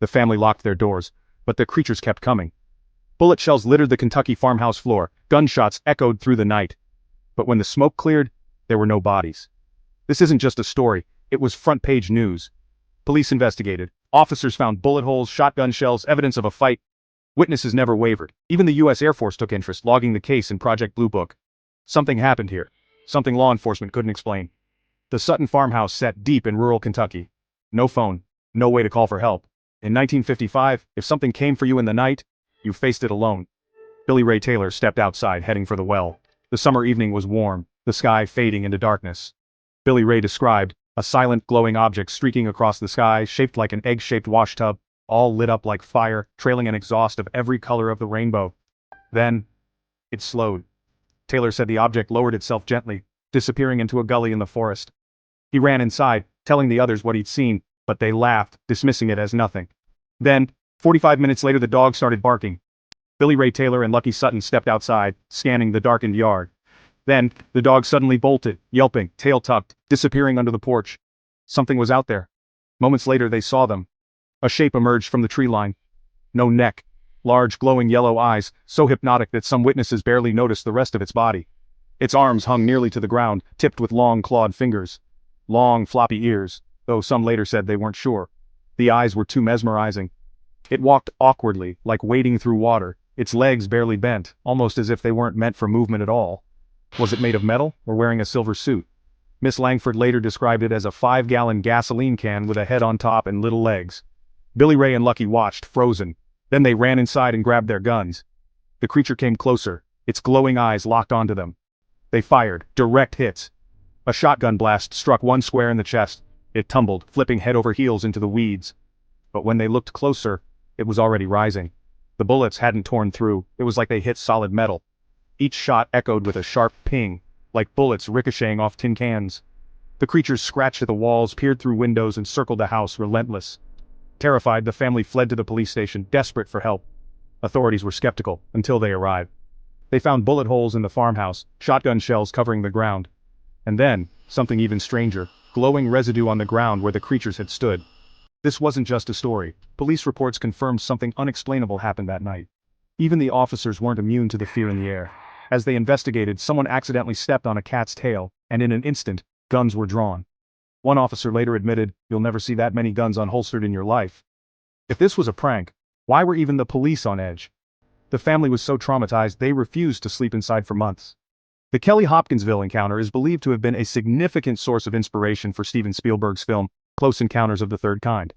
The family locked their doors, but the creatures kept coming. Bullet shells littered the Kentucky farmhouse floor, gunshots echoed through the night. But when the smoke cleared, there were no bodies. This isn't just a story, it was front-page news. Police investigated. Officers found bullet holes, shotgun shells, evidence of a fight. Witnesses never wavered. Even the U.S. Air Force took interest, logging the case in Project Blue Book. Something happened here. Something law enforcement couldn't explain. The Sutton farmhouse sat deep in rural Kentucky. No phone, no way to call for help. In 1955, if something came for you in the night, you faced it alone. Billy Ray Taylor stepped outside, heading for the well. The summer evening was warm, the sky fading into darkness. Billy Ray described a silent, glowing object streaking across the sky, shaped like an egg-shaped washtub, all lit up like fire, trailing an exhaust of every color of the rainbow. Then, it slowed. Taylor said the object lowered itself gently, disappearing into a gully in the forest. He ran inside, telling the others what he'd seen, but they laughed, dismissing it as nothing. Then, 45 minutes later, the dog started barking. Billy Ray Taylor and Lucky Sutton stepped outside, scanning the darkened yard. Then, the dog suddenly bolted, yelping, tail tucked, disappearing under the porch. Something was out there. Moments later, they saw them. A shape emerged from the tree line. No neck. Large, glowing yellow eyes, so hypnotic that some witnesses barely noticed the rest of its body. Its arms hung nearly to the ground, tipped with long, clawed fingers. Long, floppy ears, though some later said they weren't sure. The eyes were too mesmerizing. It walked awkwardly, like wading through water, its legs barely bent, almost as if they weren't meant for movement at all. Was it made of metal, or wearing a silver suit? Miss Langford later described it as a 5-gallon gasoline can with a head on top and little legs. Billy Ray and Lucky watched, frozen. Then they ran inside and grabbed their guns. The creature came closer, its glowing eyes locked onto them. They fired, direct hits. A shotgun blast struck one square in the chest. It tumbled, flipping head over heels into the weeds. But when they looked closer, it was already rising. The bullets hadn't torn through, it was like they hit solid metal. Each shot echoed with a sharp ping, like bullets ricocheting off tin cans. The creatures scratched at the walls, peered through windows, and circled the house, relentless. Terrified, the family fled to the police station, desperate for help. Authorities were skeptical, until they arrived. They found bullet holes in the farmhouse, shotgun shells covering the ground. And then, something even stranger, glowing residue on the ground where the creatures had stood. This wasn't just a story. Police reports confirmed something unexplainable happened that night. Even the officers weren't immune to the fear in the air. As they investigated, someone accidentally stepped on a cat's tail, and in an instant, guns were drawn. One officer later admitted, "You'll never see that many guns unholstered in your life." If this was a prank, why were even the police on edge? The family was so traumatized they refused to sleep inside for months. The Kelly-Hopkinsville Encounter is believed to have been a significant source of inspiration for Steven Spielberg's film, Close Encounters of the Third Kind.